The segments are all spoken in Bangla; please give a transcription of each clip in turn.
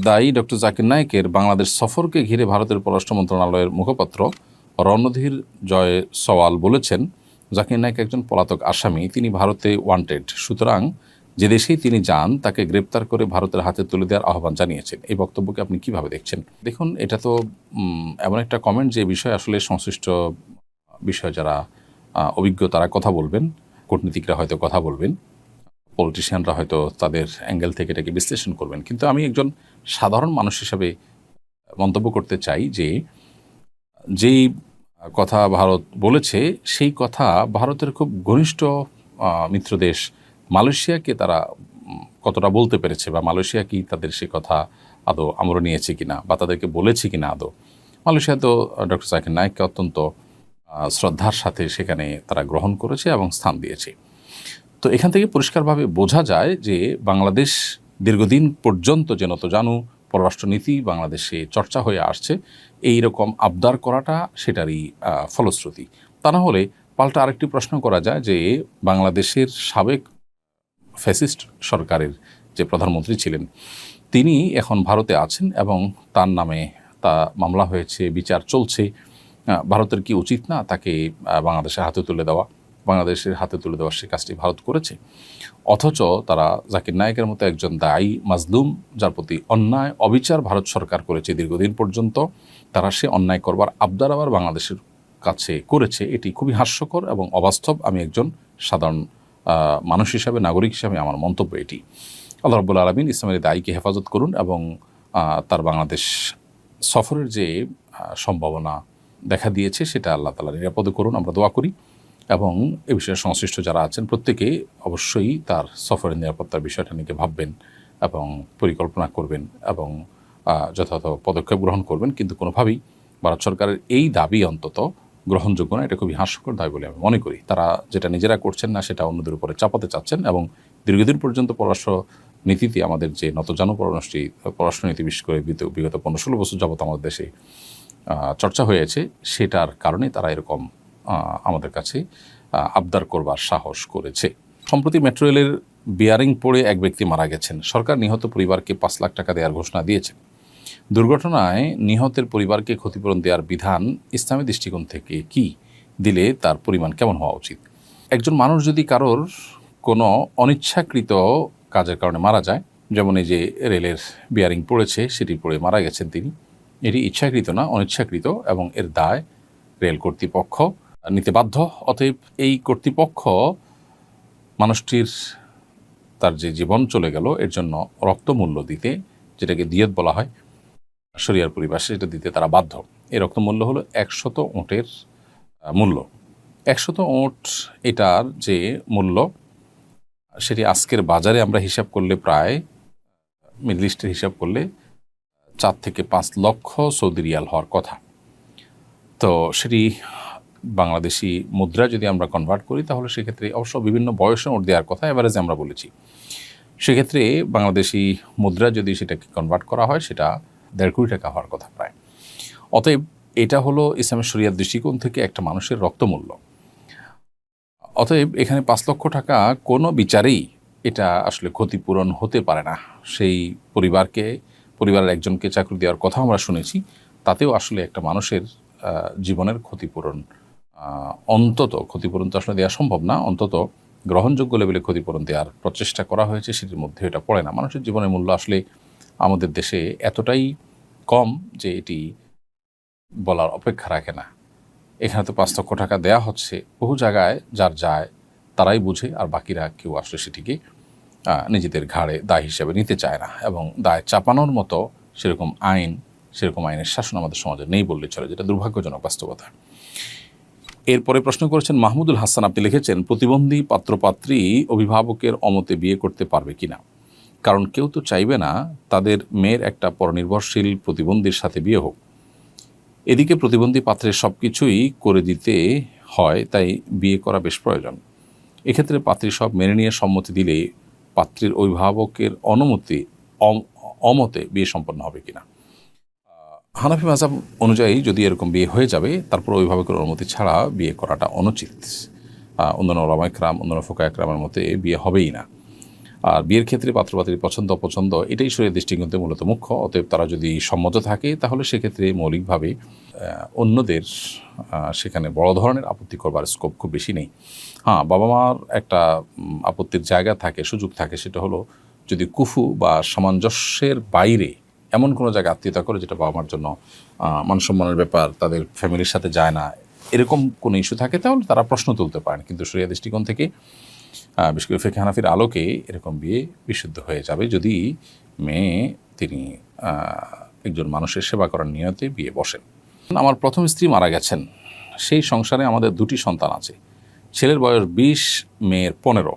দায়ী ডক্টর জাকির নায়েকের বাংলাদেশ সফরকে ঘিরে ভারতের পররাষ্ট্র মন্ত্রণালয়ের মুখপাত্র রণধীর জয়সওয়াল বলেছেন, জাকির নায়েক একজন পলাতক আসামি, তিনি ভারতে ওয়ান্টেড, সুতরাং যে দেশেই তিনি যান তাকে গ্রেপ্তার করে ভারতের হাতে তুলে দেওয়ার আহ্বান জানিয়েছেন। এই বক্তব্যকে আপনি কিভাবে দেখছেন? দেখুন, এটা তো এমন একটা কমেন্ট যে বিষয়ে আসলে সংশ্লিষ্ট বিষয় যারা অভিজ্ঞ তারা কথা বলবেন, কূটনীতিকরা হয়তো কথা বলবেন, পলিটিশিয়ানরা হয়তো তাদের অ্যাঙ্গেল থেকে এটাকে বিশ্লেষণ করবেন। কিন্তু আমি একজন সাধারণ মানুষ হিসাবে মন্তব্য করতে চাই যে যেই কথা ভারত বলেছে সেই কথা ভারতের খুব ঘনিষ্ঠ মিত্র দেশ মালয়েশিয়াকে তারা কতটা বলতে পেরেছে, বা মালয়েশিয়া কি তাদের সে কথা আদৌ আমরা নিয়েছে কিনা বা তাদেরকে বলেছে কিনা আদৌ। মালয়েশিয়া তো ডক্টর জাকির নায়েককে অত্যন্ত শ্রদ্ধার সাথে সেখানে তারা গ্রহণ করেছে এবং স্থান দিয়েছে। তো এখান থেকে পরিষ্কারভাবে বোঝা যায় যে বাংলাদেশ দীর্ঘদিন পর্যন্ত যেন তো জানু পররাষ্ট্রনীতি বাংলাদেশে চর্চা হয়ে আসছে, এই রকম আবদার করাটা সেটারই ফলশ্রুতি। তা না হলে পাল্টা আরেকটি প্রশ্ন করা যায় যে বাংলাদেশের সাবেক ফ্যাসিস্ট সরকারের যে প্রধানমন্ত্রী ছিলেন তিনি এখন ভারতে আছেন এবং তার নামে তা মামলা হয়েছে, বিচার চলছে। ভারতের কি উচিত না তাকে বাংলাদেশের হাতে তুলে দেওয়া? বাংলাদেশের হাতে তুলে দেওয়ার সে কাজটি ভারত করেছে, অথচ তারা জাকির নায়েকের মতো একজন দায়ী মাজলুম, যার প্রতি অন্যায় অবিচার ভারত সরকার করেছে দীর্ঘদিন পর্যন্ত, তারা সে অন্যায় করবার আবদার আবার বাংলাদেশের কাছে করেছে। এটি খুবই হাস্যকর এবং অবাস্তব। আমি একজন সাধারণ মানুষ হিসাবে, নাগরিক হিসাবে আমার মন্তব্য এটি। আল্লাহ রাব্বুল আলামিন ইসলামের দায়ীকে হেফাজত করুন এবং তার বাংলাদেশ সফরের যে সম্ভাবনা দেখা দিয়েছে সেটা আল্লাহ তাআলা নিরাপদ করুন, আমরা দোয়া করি। এবং এ বিষয়ে সংশ্লিষ্ট যারা আছেন প্রত্যেকে অবশ্যই তার সফরের নিরাপত্তার বিষয়টা নিয়ে ভাববেন এবং পরিকল্পনা করবেন এবং যথাযথ পদক্ষেপ গ্রহণ করবেন। কিন্তু কোনোভাবেই ভারত সরকারের এই দাবি অন্তত গ্রহণযোগ্য না। এটা খুবই হাস্যকর দাবি বলে আমি মনে করি। তারা যেটা নিজেরা করছেন না সেটা অন্যদের উপরে চাপাতে চাচ্ছেন এবং দীর্ঘদিন পর্যন্ত পররাষ্ট্র নীতিতে আমাদের যে নতজানু পররাষ্ট্রনীতি, বিশেষ করে বিগত 15-16 বছর যাবত আমাদের দেশে চর্চা হয়েছে, সেটার কারণে তারা এরকম আমাদের কাছে আবদার করবার সাহস করেছে। সম্প্রতি মেট্রো রেলের বিয়ারিং পড়ে এক ব্যক্তি মারা গেছেন। সরকার নিহত পরিবারকে 5 লাখ টাকা দেওয়ার ঘোষণা দিয়েছে। দুর্ঘটনায় নিহতের পরিবারকে ক্ষতিপূরণ দেওয়ার বিধান ইসলামী দৃষ্টিকোণ থেকে কি, দিলে তার পরিমাণ কেমন হওয়া উচিত? একজন মানুষ যদি কারোর কোনো অনিচ্ছাকৃত কাজের কারণে মারা যায়, যেমন এই যে রেলের বিয়ারিং পড়েছে সেটি পড়ে মারা গেছেন তিনি, এটি ইচ্ছাকৃত না, অনিচ্ছাকৃত, এবং এর দায় রেল কর্তৃপক্ষ নিতে বাধ্য। অতএব এই কর্তৃপক্ষ মানুষটির তার যে জীবন চলে গেল এর জন্য রক্তমূল্য দিতে, যেটাকে দিয়ত বলা হয় শরিয়ার পরিভাষায়, এটা দিতে তারা বাধ্য। এই রক্তমূল্য হলো 100 ওঁটের মূল্য। 100 ওঁট এটার যে মূল্য সেটি আজকের বাজারে আমরা হিসাব করলে প্রায় মিডল ইস্টের হিসাব করলে 4 থেকে 5 লক্ষ সৌদি রিয়াল হওয়ার কথা। তো সেটি বাংলাদেশি মুদ্রা যদি আমরা কনভার্ট করি তাহলে সেক্ষেত্রে অবশ্য বিভিন্ন বয়সে ওট দেওয়ার কথা এভারেজে আমরা বলেছি, সেক্ষেত্রে বাংলাদেশি মুদ্রা যদি সেটাকে কনভার্ট করা হয় সেটা 1.5 কোটি টাকা হওয়ার কথা প্রায়। অতএব এটা হলো ইসলামের শরিয়ার দৃষ্টিকোণ থেকে একটা মানুষের রক্তমূল্য। অতএব এখানে 5 লক্ষ টাকা কোনো বিচারেই এটা আসলে ক্ষতিপূরণ হতে পারে না। সেই পরিবারের একজনকে চাকরি দেওয়ার কথা আমরা শুনেছি, তাতেও আসলে একটা মানুষের জীবনের ক্ষতিপূরণ ক্ষতিপূরণ তো আসলে দেওয়া সম্ভব না, অন্তত গ্রহণযোগ্য লেভেলে ক্ষতিপূরণ দেওয়ার প্রচেষ্টা করা হয়েছে, সেটির মধ্যে এটা পড়ে না। মানুষের জীবনের মূল্য আসলে আমাদের দেশে এতটাই কম যে এটি বলার অপেক্ষা রাখে না। এখানে তো 5 লক্ষ টাকা দেয়া হচ্ছে, বহু জায়গায় যার যায় তারাই বুঝে, আর বাকিরা কেউ আসলে সেটিকে নিজেদের ঘাড়ে দায় হিসেবে নিতে চায় না, এবং দায় চাপানোর মতো সেরকম আইনের শাসন আমাদের সমাজে নেই বললে চলে, যেটা দুর্ভাগ্যজনক বাস্তবতা। এরপরে প্রশ্ন করেছেন মাহমুদুল হাসান, আপনি লিখেছেন, প্রতিবন্ধী পাত্রপাত্রী অভিভাবকের অমতে বিয়ে করতে পারবে কিনা? কারণ কেউ তো চাইবে না তাদের মেয়ের একটা পরনির্ভরশীল প্রতিবন্ধীর সাথে বিয়ে হোক। এদিকে প্রতিবন্ধী পাত্রের সব কিছুই করে দিতে হয়, তাই বিয়ে করা বেশ প্রয়োজন। এক্ষেত্রে পাত্রী সব মেনে নিয়ে সম্মতি দিলে পাত্রীর অভিভাবকের অমতে বিয়ে সম্পন্ন হবে কিনা? হানাফি মাযহাব অনুযায়ী যদি এরকম বিয়ে হয়ে যাবে, তারপর অভিভাবকের অনুমতি ছাড়া বিয়ে করাটা অনুচিত। অন্যান্য ওলামা ইকরাম, অন্যান্য ফুকাহা ইকরামের মতে বিয়ে হবেই না। আর বিয়ের ক্ষেত্রে পাত্রপাত্রীর পছন্দ অপছন্দ এটাই শরীয়তের দৃষ্টিকোণ থেকে মূলত মুখ্য। অতএব তারা যদি সম্মত থাকে তাহলে সেক্ষেত্রে মৌলিকভাবে অন্যদের সেখানে বড় ধরনের আপত্তি করবার স্কোপ খুব বেশি নেই। হ্যাঁ, বাবা মার একটা আপত্তির জায়গা থাকে, সুযোগ থাকে, সেটা হলো যদি কুফু বা সামঞ্জস্যের বাইরে এমন কোনো জায়গায় আত্মীয়তা করে যেটা বাবা মার জন্য মানসম্মানের ব্যাপার, তাদের ফ্যামিলির সাথে যায় না, এরকম কোনো ইস্যু থাকে তাহলে তারা প্রশ্ন তুলতে পারেন। কিন্তু শরিয়া দৃষ্টিকোণ থেকে বিশেষ করে ফিকহে হানাফির আলোকে এরকম বিয়ে বিশুদ্ধ হয়ে যাবে যদি মেয়ে তিনি একজন মানুষের সেবা করার নিয়তে বিয়ে বসেন। আমার প্রথম স্ত্রী মারা গেছেন, সেই সংসারে আমাদের 2টি সন্তান আছে। ছেলের বয়স 20, মেয়ের 15।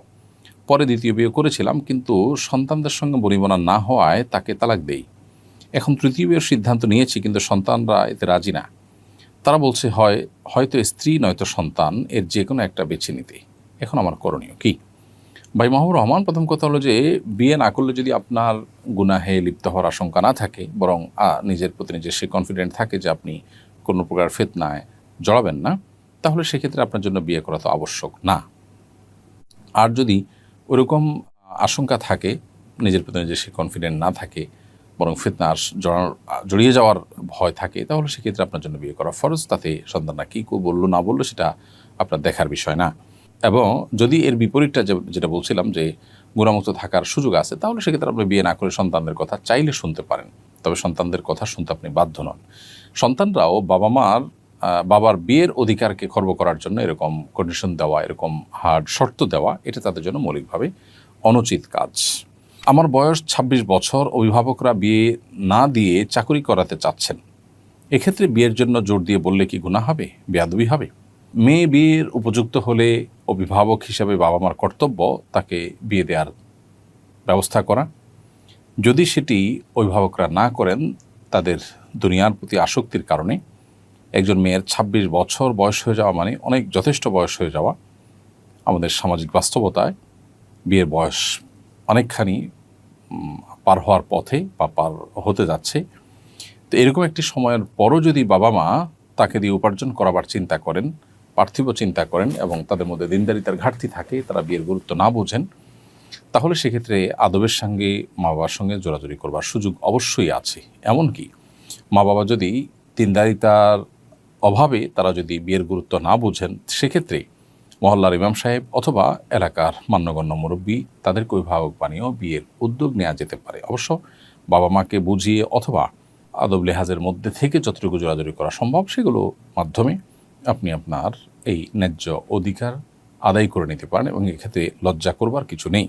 পরে দ্বিতীয় বিয়ে করেছিলাম, কিন্তু সন্তানদের সঙ্গে বনিবনা না হওয়ায় তাকে তালাক দেই। এখন তৃতীয় বিয়ের সিদ্ধান্ত নিয়েছি, কিন্তু সন্তানরা এতে রাজি না। তারা বলছে হয়তো স্ত্রী নয়তো সন্তান, এর যে কোনো একটা বেছে নিতে। এখন আমার করণীয় কি? ভাই মাহবুব রহমান, প্রথম কথা হলো যে বিয়ে না করলে যদি আপনার গুনাহে লিপ্ত হওয়ার আশঙ্কা না থাকে, বরং নিজের প্রতি নিজের সে কনফিডেন্ট থাকে যে আপনি কোনো প্রকার ফিতনায় জড়াবেন না, তাহলে সেক্ষেত্রে আপনার জন্য বিয়ে করা তো আবশ্যক না। আর যদি ওরকম আশঙ্কা থাকে, নিজের প্রতি নিজের সে কনফিডেন্ট না থাকে, বরং ফিতনার জড়িয়ে যাওয়ার ভয় থাকে, তাহলে সেক্ষেত্রে আপনার জন্য বিয়ে করা ফরজ। তাতে সন্তানরা কী বললো না বললো সেটা আপনার দেখার বিষয় না। এবং যদি এর বিপরীতটা যেটা বলছিলাম যে গুণামুক্ত থাকার সুযোগ আছে, তাহলে সেক্ষেত্রে আপনি বিয়ে না করে সন্তানদের কথা চাইলে শুনতে পারেন, তবে সন্তানদের কথা শুনতে আপনি বাধ্য নন। সন্তানরাও বাবার বিয়ের অধিকারকে খর্ব করার জন্য এরকম কন্ডিশন দেওয়া, এরকম হার্ড শর্ত দেওয়া, এটা তাদের জন্য মৌলিকভাবে অনুচিত কাজ। আমার বয়স 26 বছর, অভিভাবকরা বিয়ে না দিয়ে চাকরি করাতে চাচ্ছেন। এক্ষেত্রে বিয়ের জন্য জোর দিয়ে বললে কি গুনাহ হবে, বেয়াদবি হবে? মেয়ে বিয়ের উপযুক্ত হলে অভিভাবক হিসেবে বাবা মার কর্তব্য তাকে বিয়ে দেওয়ার ব্যবস্থা করা। যদি সেটি অভিভাবকরা না করেন, তাদের দুনিয়ার প্রতি আসক্তির কারণে, একজন মেয়ের 26 বছর বয়স হয়ে যাওয়া মানে অনেক যথেষ্ট বয়স হয়ে যাওয়া। আমাদের সামাজিক বাস্তবতায় বিয়ের বয়স অনেকখানি পার হওয়ার পথে বা পার হতে যাচ্ছে। তো এরকম একটি সময়ের পরও যদি বাবা মা তাকে দিয়ে উপার্জন করাবার চিন্তা করেন, পার্থিব চিন্তা করেন, এবং তাদের মধ্যে দিনদারিতার ঘাটতি থাকে, তারা বিয়ের গুরুত্ব না বোঝেন, তাহলে সেক্ষেত্রে আদবের সঙ্গে মা বাবার সঙ্গে জোরাজুরি করবার সুযোগ অবশ্যই আছে। এমনকি মা বাবা যদি দিনদারিতার অভাবে তারা যদি বিয়ের গুরুত্ব না বোঝেন, সেক্ষেত্রে মহল্লার ইমাম সাহেব অথবা এলাকার মান্যগণ্য মুরব্বী তাদেরকে অভিভাবক বানিয়েও বিয়ের উদ্যোগ নেওয়া যেতে পারে। অবশ্য বাবা মাকে বুঝিয়ে অথবা আদব লেহাজের মধ্যে থেকে যতটুকু জোরাজুরি করা সম্ভব, সেগুলো মাধ্যমে আপনি আপনার এই ন্যায্য অধিকার আদায় করে নিতে পারেন, এবং এক্ষেত্রে লজ্জা করবার কিছু নেই।